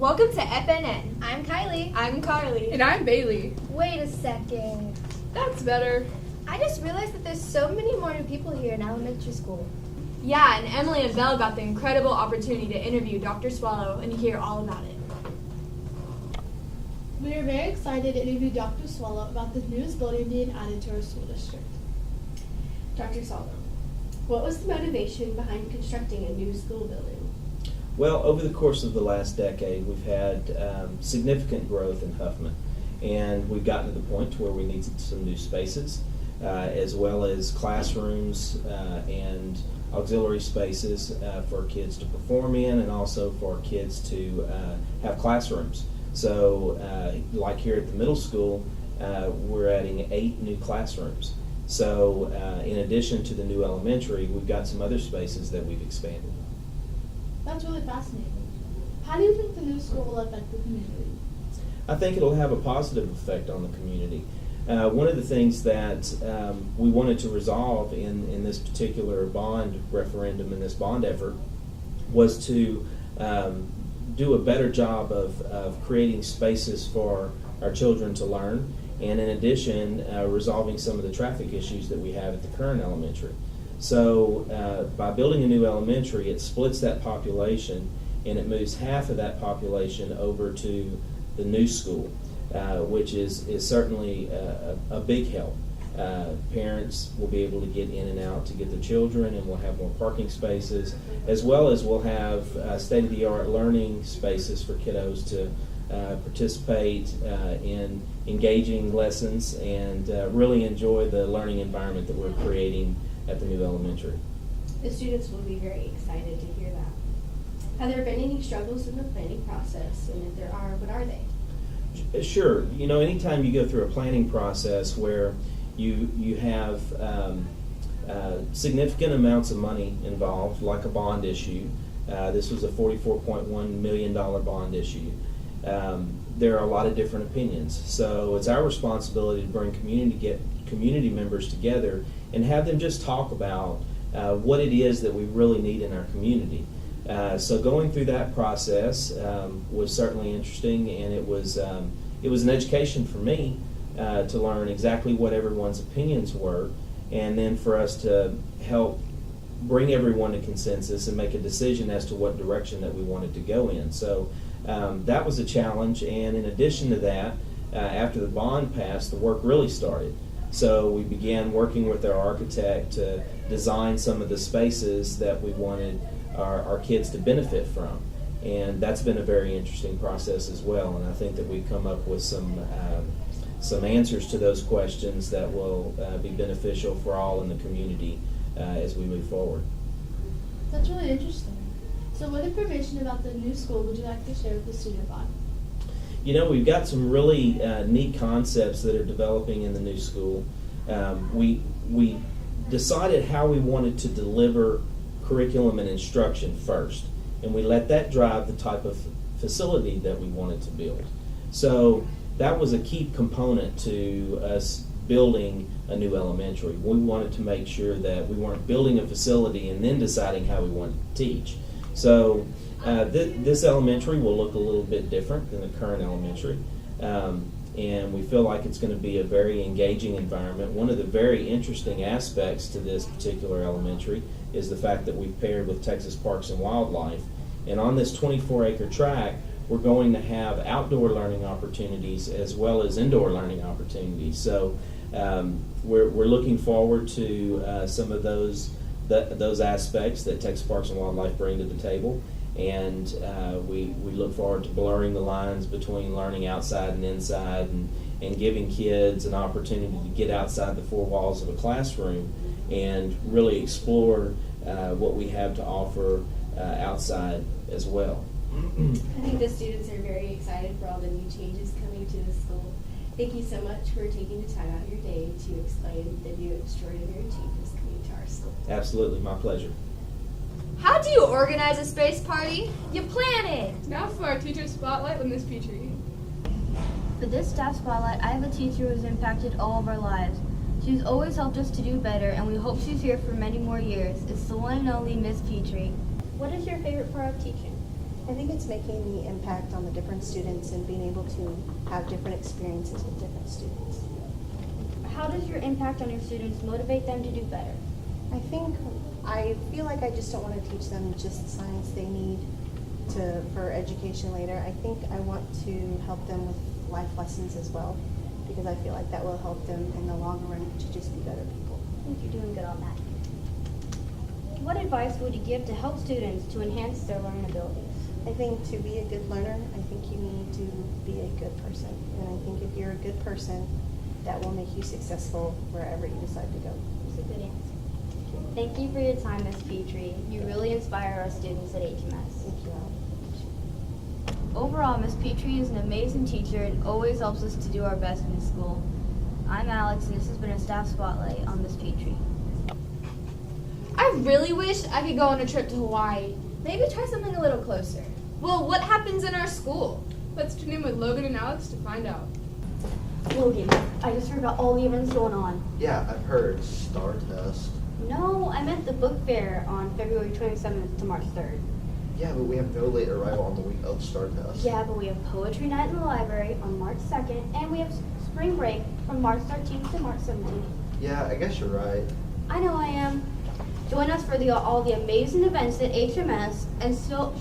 Welcome to FNN. I'm Kylie. I'm Carly. And I'm Bailey. Wait a second. That's better. I just realized that there's so many more new people here in elementary school. Yeah, and Emily and Belle got the incredible opportunity to interview Dr. Soileau and hear all about it. We are very excited to interview Dr. Soileau about the newest building being added to our school district. Dr. Soileau, what was the motivation behind constructing a new school building? Well, over the course of the last decade, we've had significant growth in Huffman, and we've gotten to the point to where we need some new spaces, as well as classrooms and auxiliary spaces for kids to perform in, and also for kids to have classrooms. So, like here at the middle school, we're adding 8 new classrooms. So, in addition to the new elementary, we've got some other spaces that we've expanded. That's really fascinating. How do you think the new school will affect the community? I think it'll have a positive effect on the community. One of the things that we wanted to resolve in this particular bond referendum and this bond effort was to do a better job of creating spaces for our children to learn, and in addition, resolving some of the traffic issues that we have at the current elementary. So by building a new elementary, it splits that population, and it moves half of that population over to the new school, which is certainly a big help. Parents will be able to get in and out to get their children, and we'll have more parking spaces, as well as we'll have state-of-the-art learning spaces for kiddos to participate in engaging lessons and really enjoy the learning environment that we're creating at the new elementary. The students will be very excited to hear that. Have there been any struggles in the planning process? And if there are, what are they? Sure. You know, anytime you go through a planning process where you have significant amounts of money involved, like a bond issue, this was a $44.1 million bond issue. There are a lot of different opinions. So it's our responsibility to bring community members together and have them just talk about what it is that we really need in our community. So going through that process was certainly interesting, and it was an education for me to learn exactly what everyone's opinions were, and then for us to help bring everyone to consensus and make a decision as to what direction that we wanted to go in. So that was a challenge, and in addition to that, after the bond passed, the work really started. So we began working with our architect to design some of the spaces that we wanted our kids to benefit from. And that's been a very interesting process as well. And I think that we've come up with some answers to those questions that will be beneficial for all in the community as we move forward. That's really interesting. So what information about the new school would you like to share with the student body? You know, we've got some really neat concepts that are developing in the new school. We decided how we wanted to deliver curriculum and instruction first, and we let that drive the type of facility that we wanted to build. So that was a key component to us building a new elementary. We wanted to make sure that we weren't building a facility and then deciding how we wanted to teach. So this elementary will look a little bit different than the current elementary, and we feel like it's going to be a very engaging environment. One of the very interesting aspects to this particular elementary is the fact that we've paired with Texas Parks and Wildlife, and on this 24-acre tract, we're going to have outdoor learning opportunities as well as indoor learning opportunities. So we're looking forward to some of those aspects that Texas Parks and Wildlife bring to the table, and we look forward to blurring the lines between learning outside and inside, and giving kids an opportunity to get outside the four walls of a classroom and really explore what we have to offer outside as well. I think the students are very excited for all the new changes coming to the school. Thank you so much for taking the time out of your day to explain the new extraordinary changes coming to our school. Absolutely, my pleasure. How do you organize a space party? You plan it. Now for our teacher spotlight with Miss Petrie. For this staff spotlight, I have a teacher who has impacted all of our lives. She's always helped us to do better, and we hope she's here for many more years. It's the one and only Miss Petrie. What is your favorite part of teaching? I think it's making the impact on the different students and being able to have different experiences with different students. How does your impact on your students motivate them to do better? I feel like I just don't want to teach them just science they need for education later. I think I want to help them with life lessons as well, because I feel like that will help them in the longer run to just be better people. I think you're doing good on that. What advice would you give to help students to enhance their learning abilities? I think to be a good learner, I think you need to be a good person. And I think if you're a good person, that will make you successful wherever you decide to go. That's a good answer. Thank you for your time, Ms. Petrie. You really inspire our students at HMS. Thank you, Alex. Overall, Ms. Petrie is an amazing teacher and always helps us to do our best in school. I'm Alex, and this has been a staff spotlight on Ms. Petrie. I really wish I could go on a trip to Hawaii. Maybe try something a little closer. Well, what happens in our school? Let's tune in with Logan and Alex to find out. Logan, I just heard about all the events going on. Yeah, I've heard. Star Test. No, I meant the book fair on February 27th to March 3rd. Yeah, but we have no late arrival on the week of Star Test. Yeah, but we have poetry night in the library on March 2nd, and we have spring break from March 13th to March 17th. Yeah, I guess you're right. I know I am. Join us for all the amazing events at HMS and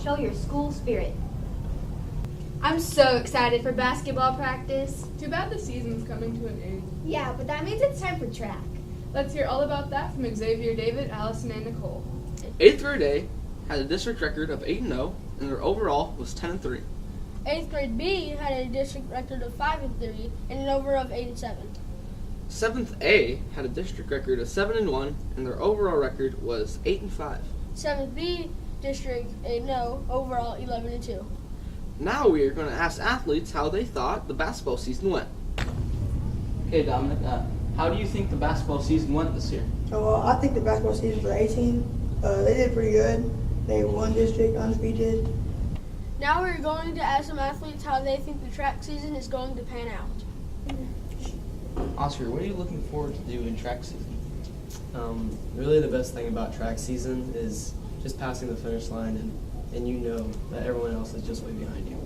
show your school spirit. I'm so excited for basketball practice. Too bad the season's coming to an end. Yeah, but that means it's time for track. Let's hear all about that from Xavier, David, Allison, and Nicole. 8th grade A had a district record of 8-0, and their overall was 10-3. 8th grade B had a district record of 5-3 and an overall of 8-7. 7th A had a district record of 7-1, and their overall record was 8-5. 7th B district 8-0, overall 11-2. Now we are going to ask athletes how they thought the basketball season went. Okay, Dominic, how do you think the basketball season went this year? Well, I think the basketball season for the 18, they did pretty good. They won district undefeated. Now we're going to ask some athletes how they think the track season is going to pan out. Oscar, what are you looking forward to do in track season? Really the best thing about track season is just passing the finish line and you know that everyone else is just way behind you.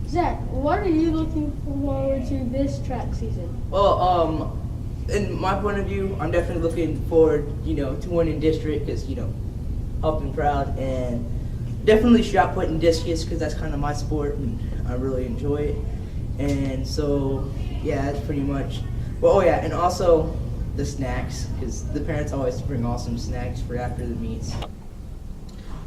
Zach, what are you looking forward to this track season? Well, in my point of view, I'm definitely looking forward, to winning district because, up and proud, and definitely shot put and discus because that's kind of my sport and I really enjoy it. And so, yeah, that's pretty much. Well, oh yeah, and also the snacks because the parents always bring awesome snacks for after the meets.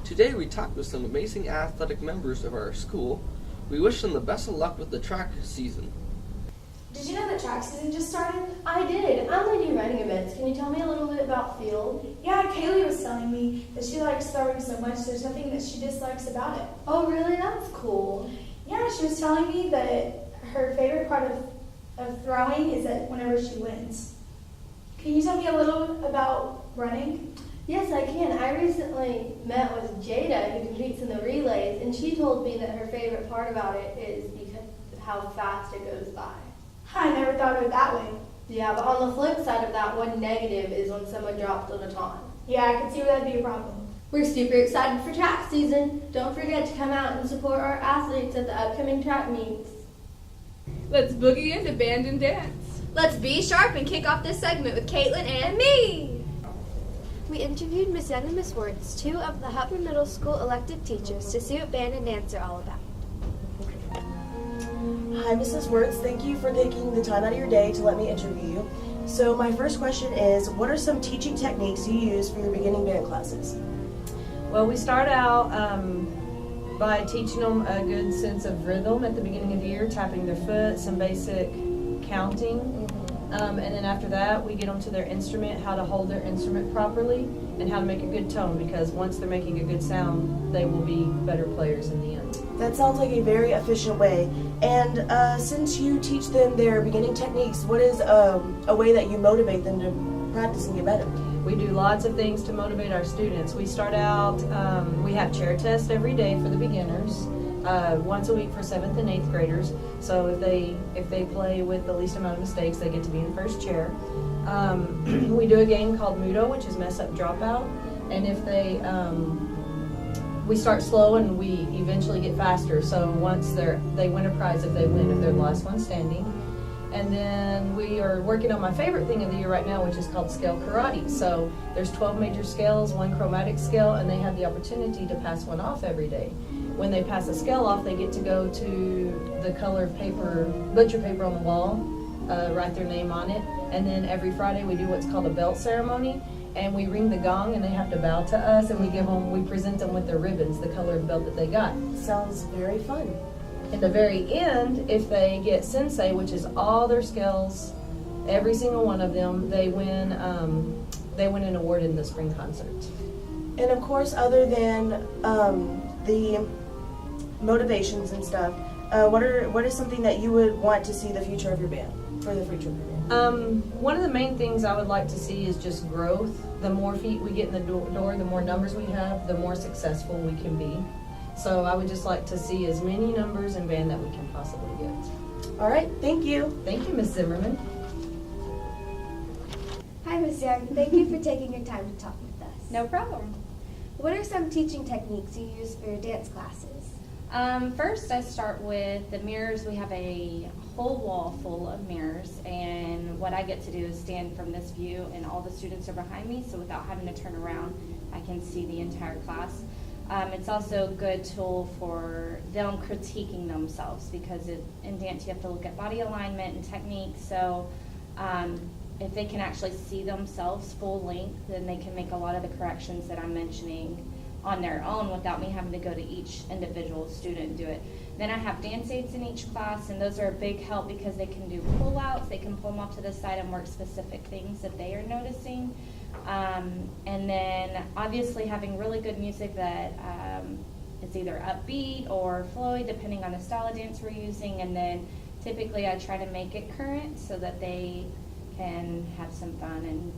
Today we talked with some amazing athletic members of our school. We wish them the best of luck with the track season. Did you know that track season just started? I did. I only do running events. Can you tell me a little bit about field? Yeah, Kaylee was telling me that she likes throwing so much, there's nothing that she dislikes about it. Oh, really? That's cool. Yeah, she was telling me that her favorite part of throwing is that whenever she wins. Can you tell me a little about running? Yes, I can. I recently met with Jada, who competes in the relays, and she told me that her favorite part about it is because of how fast it goes by. I never thought of it that way. Yeah, but on the flip side of that, one negative is when someone drops the baton. Yeah, I could see where that'd be a problem. We're super excited for track season. Don't forget to come out and support our athletes at the upcoming track meets. Let's boogie into band and dance. Let's be sharp and kick off this segment with Caitlin and me. We interviewed Miss Young and Miss Wertz, two of the Hupper Middle School elected teachers, to see what band and dance are all about. Hi, Mrs. Wertz. Thank you for taking the time out of your day to let me interview you. So my first question is, what are some teaching techniques you use for your beginning band classes? Well, we start out by teaching them a good sense of rhythm at the beginning of the year, tapping their foot, some basic counting. And then after that, we get them to their instrument, how to hold their instrument properly, and how to make a good tone, because once they're making a good sound, they will be better players in the end. That sounds like a very efficient way. And since you teach them their beginning techniques, what is a way that you motivate them to practice and get better? We do lots of things to motivate our students. We start out, we have chair tests every day for the beginners. Once a week for 7th and 8th graders. So if they play with the least amount of mistakes, they get to be in first chair. We do a game called Mudo, which is mess up dropout. And if they we start slow and we eventually get faster. So once they win a prize if they win, if they're the last one standing. And then we are working on my favorite thing of the year right now, which is called scale karate. So there's 12 major scales, 1 chromatic scale, and they have the opportunity to pass one off every day. When they pass a scale off, they get to go to the color of paper, butcher paper on the wall, write their name on it. And then every Friday we do what's called a belt ceremony, and we ring the gong and they have to bow to us, and we present them with their ribbons, the colored belt that they got. Sounds very fun. At the very end, if they get sensei, which is all their scales, every single one of them, they win an award in the spring concert. And of course, other than the motivations and stuff, what is something that you would want to see the future of your band, for the future of your band? One of the main things I would like to see is just growth. The more feet we get in the door, the more numbers we have, the more successful we can be. So I would just like to see as many numbers in band that we can possibly get. All right, thank you. Thank you, Ms. Zimmerman. Hi, Ms. Young. Thank you for taking your time to talk with us. No problem. What are some teaching techniques you use for your dance classes? First, I start with the mirrors. We have a whole wall full of mirrors, and what I get to do is stand from this view, and all the students are behind me, so without having to turn around, I can see the entire class. It's also a good tool for them critiquing themselves, because in dance you have to look at body alignment and technique, so if they can actually see themselves full length, then they can make a lot of the corrections that I'm mentioning on their own without me having to go to each individual student and do it. Then I have dance aids in each class, and those are a big help because they can do pull-outs, they can pull them off to the side and work specific things that they are noticing. And then obviously having really good music that is either upbeat or flowy, depending on the style of dance we're using. And then typically I try to make it current so that they can have some fun and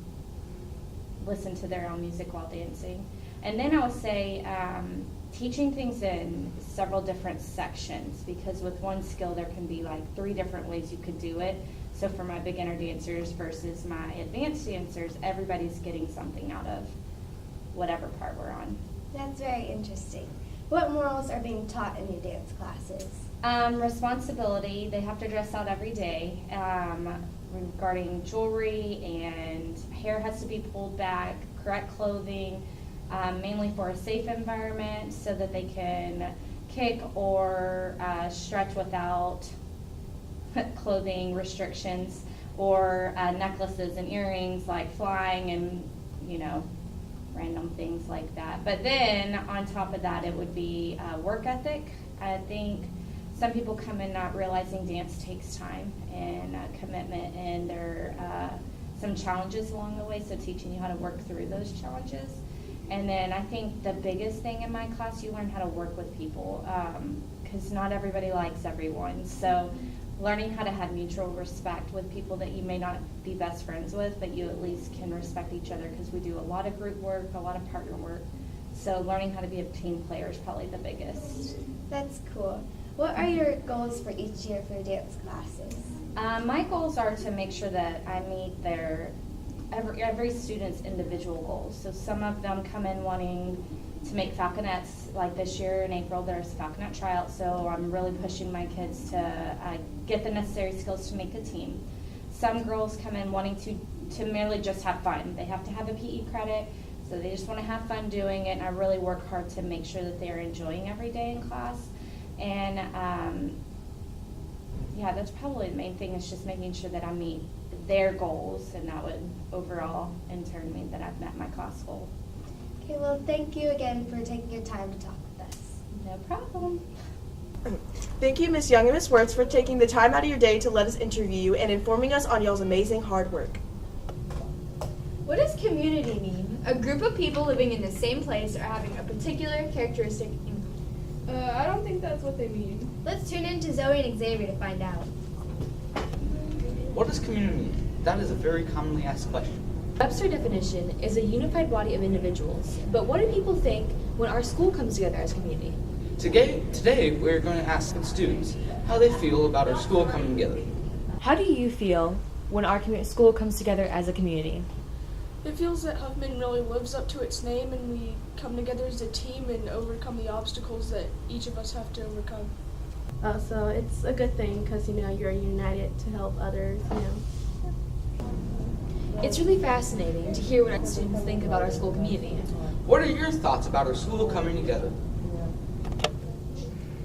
listen to their own music while dancing. And then I would say teaching things in several different sections, because with one skill there can be like 3 different ways you could do it. So for my beginner dancers versus my advanced dancers, everybody's getting something out of whatever part we're on. That's very interesting. What morals are being taught in your dance classes? Responsibility. They have to dress out every day. Regarding jewelry, and hair has to be pulled back, correct clothing, mainly for a safe environment so that they can kick or stretch without clothing restrictions, or necklaces and earrings like flying and, random things like that. But then on top of that, it would be work ethic. I think some people come in not realizing dance takes time and commitment, and there are some challenges along the way, so teaching you how to work through those challenges. And then I think the biggest thing in my class, you learn how to work with people, because not everybody likes everyone. So learning how to have mutual respect with people that you may not be best friends with, but you at least can respect each other, because we do a lot of group work, a lot of partner work. So learning how to be a team player is probably the biggest. That's cool. What are your goals for each year for your dance classes? My goals are to make sure that I meet every student's individual goals. So some of them come in wanting to make falconettes. Like this year in April, there's a falconet tryout, so I'm really pushing my kids to get the necessary skills to make a team. Some girls come in wanting to merely just have fun. They have to have a PE credit, so they just want to have fun doing it, and I really work hard to make sure that they're enjoying every day in class. And that's probably the main thing, is just making sure that I meet their goals, and that would overall in turn mean that I've met my class goal. Okay, well, thank you again for taking your time to talk with us. No problem. Thank you, Ms. Young and Ms. Wirtz, for taking the time out of your day to let us interview you and informing us on y'all's amazing hard work. What does community mean? A group of people living in the same place or having a particular characteristic in I don't think that's what they mean. Let's tune in to Zoe and Xavier to find out. What does community mean? That is a very commonly asked question. Webster definition is a unified body of individuals. But what do people think when our school comes together as a community? Today we're going to ask the students how they feel about our school coming together. How do you feel when our school comes together as a community? It feels that Huffman really lives up to its name, and we come together as a team and overcome the obstacles that each of us have to overcome. So it's a good thing because, you're united to help others, It's really fascinating to hear what our students think about our school community. What are your thoughts about our school coming together?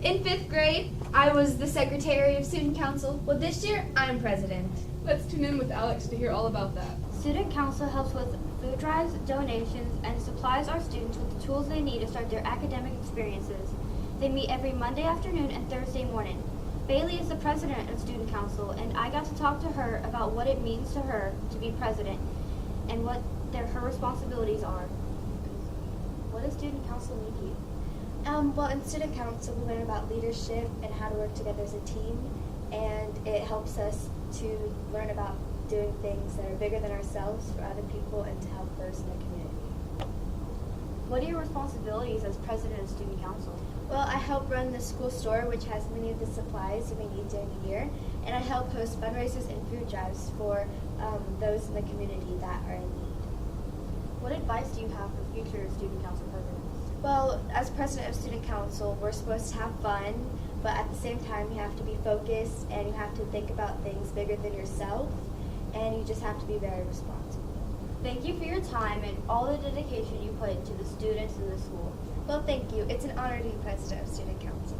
In 5th grade, I was the secretary of student council. Well, this year, I'm president. Let's tune in with Alex to hear all about that. Student council helps with food drives, donations, and supplies our students with the tools they need to start their academic experiences. They meet every Monday afternoon and Thursday morning. Bailey is the president of student council, and I got to talk to her about what it means to her to be president and what her responsibilities are. What does student council mean to you? Well, in student council, we learn about leadership and how to work together as a team, and it helps us to learn about doing things that are bigger than ourselves for other people and to help those in the community. What are your responsibilities as president of student council? Well, I help run the school store, which has many of the supplies we need during the year, and I help host fundraisers and food drives for those in the community that are in need. What advice do you have for future student council presidents? Well, as president of student council, we're supposed to have fun, but at the same time, you have to be focused and you have to think about things bigger than yourself, and you just have to be very responsible. Thank you for your time and all the dedication you put into the students in the school. Well, thank you. It's an honor to be president of student council.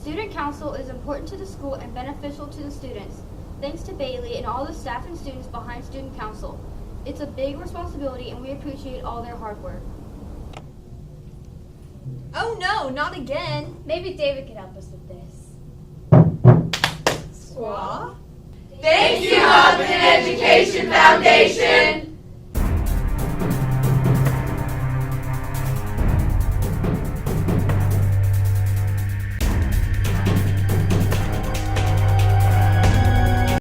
Student council is important to the school and beneficial to the students. Thanks to Bailey and all the staff and students behind student council. It's a big responsibility and we appreciate all their hard work. Oh no, not again. Maybe David could help us with this. Squaw? Thank you, Huffman Education Foundation.